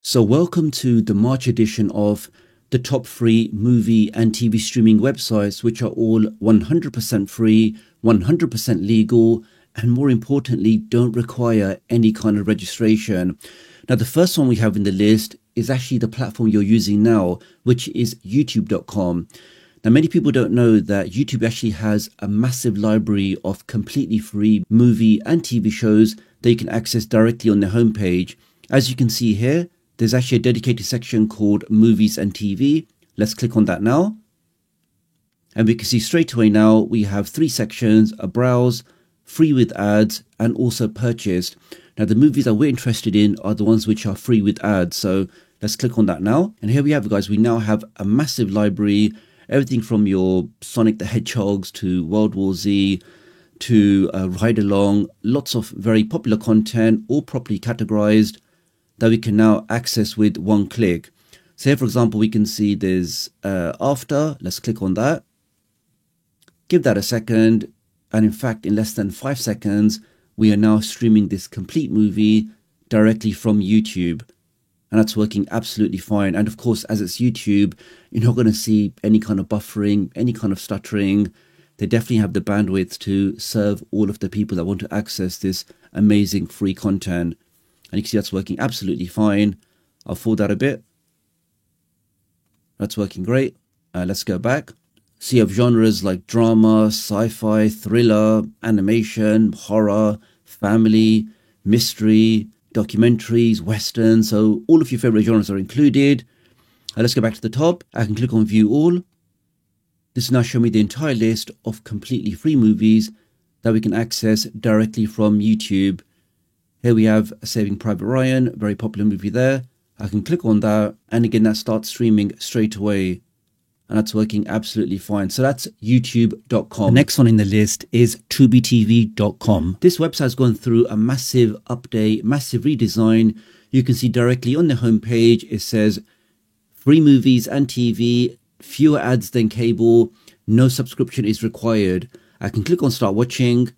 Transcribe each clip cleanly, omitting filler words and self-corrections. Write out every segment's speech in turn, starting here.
So welcome to the March edition of the top 3 movie and TV streaming websites, which are all 100% free, 100% legal, and more importantly, don't require any kind of registration. Now, the first one we have in the list is actually the platform you're using now, which is youtube.com. Now, many people don't know that YouTube actually has a massive library of completely free movie and TV shows that you can access directly on their homepage. As you can see here, there's actually a dedicated section called Movies and TV. Let's click on that now. And we can see straight away now we have 3 sections: a browse, free with ads, and also purchased. Now, the movies that we're interested in are the ones which are free with ads. So let's click on that now. And here we have it, guys. We now have a massive library. Everything from your Sonic the Hedgehogs to World War Z to Ride Along. Lots of very popular content, all properly categorized, that we can now access with one click. So here, for example, we can see there's After. Let's click on that. Give that a second. And in fact, in less than 5 seconds, we are now streaming this complete movie directly from YouTube. And that's working absolutely fine. And of course, as it's YouTube, you're not going to see any kind of buffering, any kind of stuttering. They definitely have the bandwidth to serve all of the people that want to access this amazing free content. And you can see that's working absolutely fine. I'll forward that a bit. That's working great. Let's go back. So you have genres like drama, sci-fi, thriller, animation, horror, family, mystery, documentaries, westerns. So all of your favorite genres are included. Let's go back to the top. I can click on View All. This will now show me the entire list of completely free movies that we can access directly from YouTube. Here we have Saving Private Ryan, very popular movie there. I can click on that, and again, that starts streaming straight away. And that's working absolutely fine. So that's youtube.com. The next one in the list is tubitv.com. This website has gone through a massive update, massive redesign. You can see directly on the homepage, it says free movies and TV, fewer ads than cable, no subscription is required. I can click on Start Watching.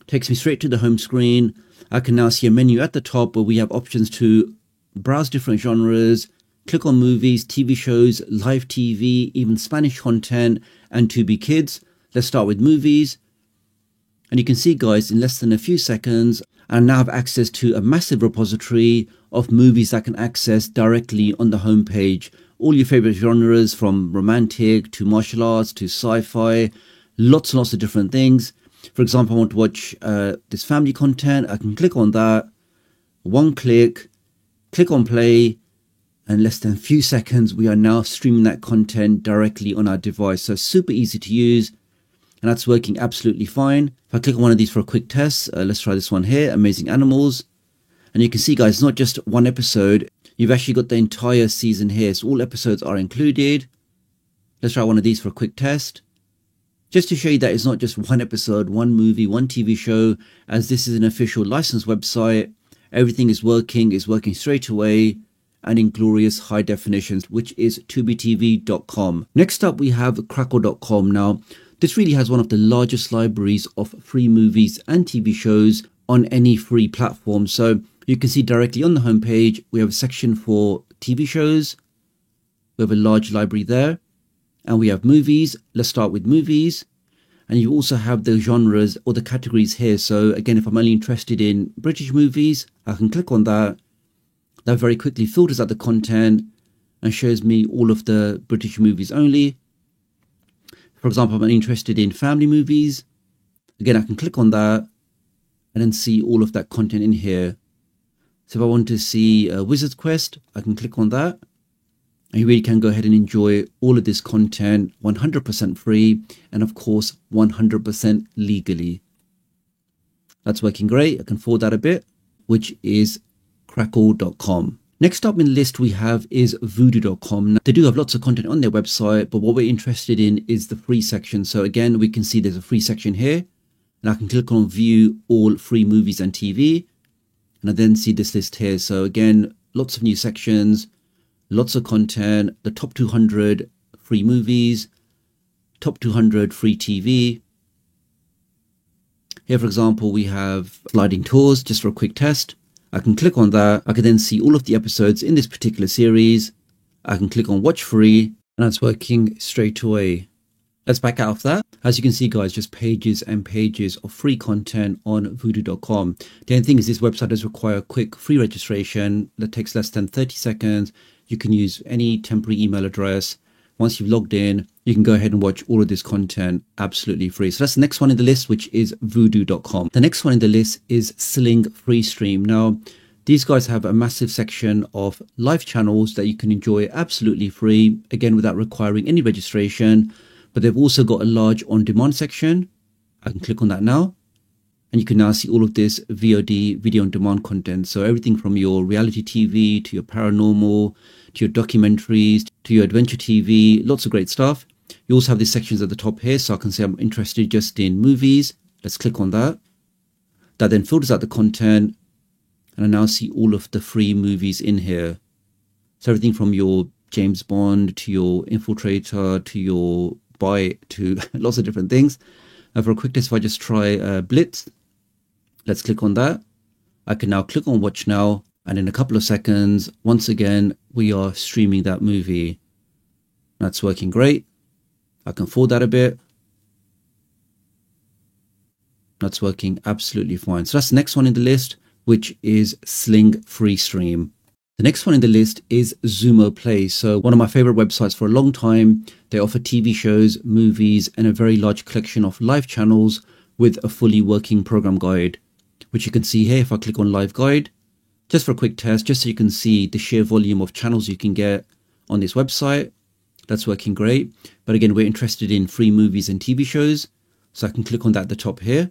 Takes me straight to the home screen. I can now see a menu at the top where we have options to browse different genres, click on movies, TV shows, live TV, even Spanish content, and Tubi Kids. Let's start with movies. And you can see, guys, in less than a few seconds, I now have access to a massive repository of movies that I can access directly on the homepage. All your favorite genres, from romantic to martial arts to sci-fi, lots and lots of different things. For example, I want to watch this family content. I can click on that. One click, click on play. And in less than a few seconds, we are now streaming that content directly on our device. So super easy to use. And that's working absolutely fine. If I click on one of these for a quick test, let's try this one here, Amazing Animals. And you can see, guys, it's not just one episode. You've actually got the entire season here. So all episodes are included. Let's try one of these for a quick test. Just to show you that it's not just one episode, one movie, one TV show, as this is an official licensed website. Everything is working straight away and in glorious high definitions, which is tubitv.com. Next up, we have crackle.com. Now, this really has one of the largest libraries of free movies and TV shows on any free platform. So you can see directly on the homepage, we have a section for TV shows. We have a large library there. And we have movies. Let's start with movies. And you also have the genres or the categories here. So again, if I'm only interested in British movies, I can click on that. That very quickly filters out the content and shows me all of the British movies only. For example, I'm interested in family movies. Again, I can click on that and then see all of that content in here. So if I want to see Wizard's Quest, I can click on that. And you really can go ahead and enjoy all of this content 100% free and of course 100% legally. That's working great. I can forward that a bit, which is crackle.com. Next up in the list we have is voodoo.com. Now, they do have lots of content on their website, but what we're interested in is the free section. So again, we can see there's a free section here, and I can click on view all free movies and TV, and I then see this list here. So again, lots of new sections, lots of content, the top 200 free movies, top 200 free TV. Here, for example, we have sliding tours just for a quick test. I can click on that. I can then see all of the episodes in this particular series. I can click on watch free and that's working straight away. Let's back out of that. As you can see, guys, just pages and pages of free content on Vudu.com. The only thing is this website does require a quick free registration that takes less than 30 seconds. You can use any temporary email address. Once you've logged in, you can go ahead and watch all of this content absolutely free. So that's the next one in the list, which is Vudu.com. The next one in the list is Sling Freestream. Now, these guys have a massive section of live channels that you can enjoy absolutely free, again, without requiring any registration. But they've also got a large on-demand section. I can click on that now. And you can now see all of this VOD, video on demand content. So everything from your reality TV to your paranormal, to your documentaries, to your adventure TV, lots of great stuff. You also have these sections at the top here. So I can say I'm interested just in movies. Let's click on that. That then filters out the content. And I now see all of the free movies in here. So everything from your James Bond to your Infiltrator to your Buy to lots of different things. For a quick test, if I just try Blitz, let's click on that. I can now click on watch now, and in a couple of seconds, once again, we are streaming that movie. That's working great. I can forward that a bit. That's working absolutely fine. So that's the next one in the list, which is Sling Freestream. The next one in the list is Xumo Play. So one of my favorite websites for a long time. They offer TV shows, movies, and a very large collection of live channels with a fully working program guide, which you can see here if I click on live guide, just for a quick test, just so you can see the sheer volume of channels you can get on this website. That's working great. But again, we're interested in free movies and TV shows. So I can click on that at the top here.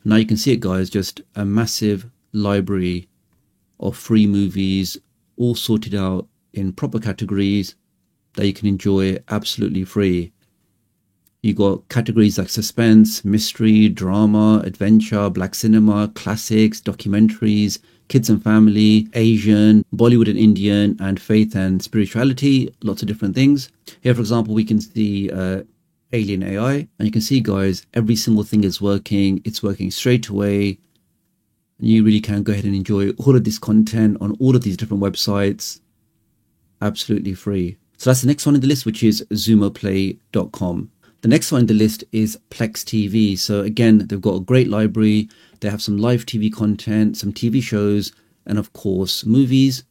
Now you can see it, guys, just a massive library of free movies, all sorted out in proper categories that you can enjoy absolutely free. You got categories like suspense, mystery, drama, adventure, black cinema, classics, documentaries, kids and family, Asian, Bollywood and Indian, and faith and spirituality, lots of different things. Here, for example, we can see Alien AI, and you can see, guys, every single thing is working. It's working straight away. You really can go ahead and enjoy all of this content on all of these different websites absolutely free. So that's the next one in the list, which is xumoplay.com. The next one in the list is Plex TV. So again, they've got a great library. They have some live TV content, some TV shows, and of course, movies.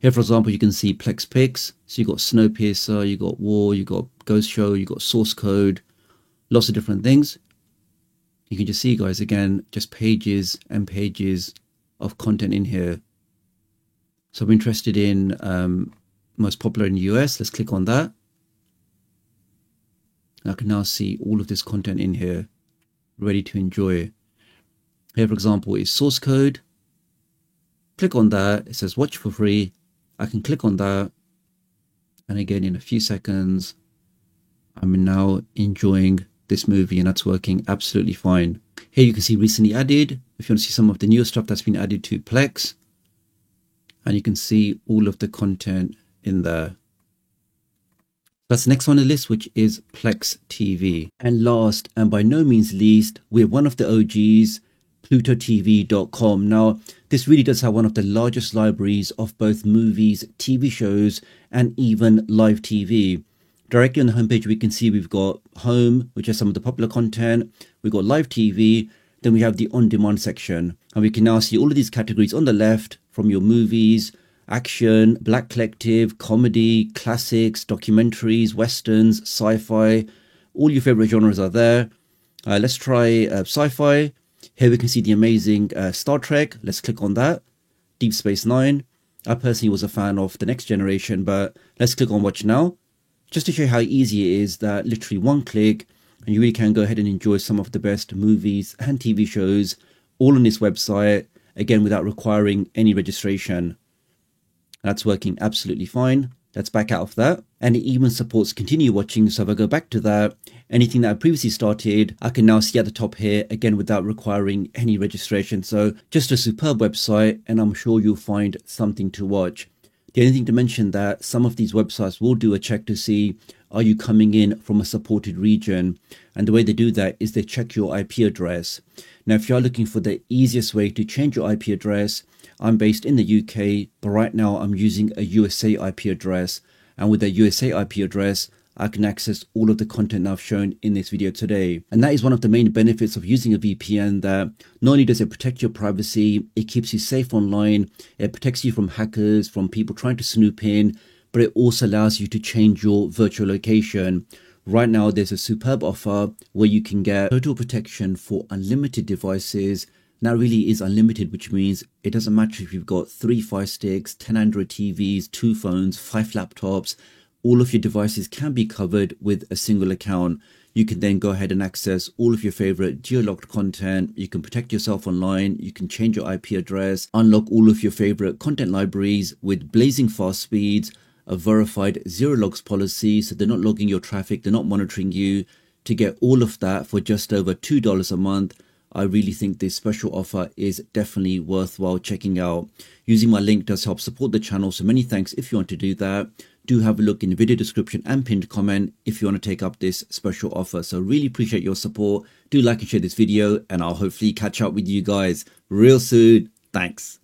Here, for example, you can see Plex Picks. So you got Snowpiercer, you got War, you got Ghost Show, you got Source Code, lots of different things. You can just see, guys, again, just pages and pages of content in here. So I'm interested in most popular in the US. Let's click on that. I can now see all of this content in here, ready to enjoy. Here, for example, is Source Code. Click on that. It says watch for free. I can click on that. And again, in a few seconds, I'm now enjoying this movie, and that's working absolutely fine. Here you can see recently added, if you want to see some of the newer stuff that's been added to Plex, and you can see all of the content in there. That's the next one on the list, which is Plex TV. And last, and by no means least, we're one of the OGs, PlutoTV.com. Now, this really does have one of the largest libraries of both movies, TV shows, and even live TV. Directly on the homepage, we can see we've got home, which has some of the popular content. We've got live TV. Then we have the on-demand section. And we can now see all of these categories on the left, from your movies, action, black collective, comedy, classics, documentaries, westerns, sci-fi. All your favorite genres are there. Let's try sci-fi. Here we can see the amazing Star Trek. Let's click on that. Deep Space Nine. I personally was a fan of The Next Generation, but let's click on watch now. Just to show you how easy it is, that literally one click and you really can go ahead and enjoy some of the best movies and TV shows all on this website, again, without requiring any registration. That's working absolutely fine. Let's back out of that. And it even supports continue watching. So if I go back to that, anything that I previously started, I can now see at the top here, again, without requiring any registration. So just a superb website, and I'm sure you'll find something to watch. The only thing to mention that some of these websites will do a check to see, are you coming in from a supported region? And the way they do that is they check your IP address. Now, if you're looking for the easiest way to change your IP address, I'm based in the UK, but right now I'm using a USA IP address. And with a USA IP address, I can access all of the content I've shown in this video today. And that is one of the main benefits of using a VPN, that not only does it protect your privacy, it keeps you safe online, it protects you from hackers, from people trying to snoop in, but it also allows you to change your virtual location. Right now, there's a superb offer where you can get total protection for unlimited devices. Now really is unlimited, which means it doesn't matter if you've got 3 Fire Sticks, 10 Android TVs, 2 phones, 5 laptops, all of your devices can be covered with a single account. You can then go ahead and access all of your favorite geo-locked content. You can protect yourself online. You can change your IP address, unlock all of your favorite content libraries with blazing fast speeds, a verified zero logs policy, so they're not logging your traffic, they're not monitoring you. To get all of that for just over $2 a month, I really think this special offer is definitely worthwhile checking out. Using my link does help support the channel, so many thanks if you want to do that. Do have a look in the video description and pinned comment if you want to take up this special offer. So really appreciate your support. Do like and share this video, and I'll hopefully catch up with you guys real soon. Thanks.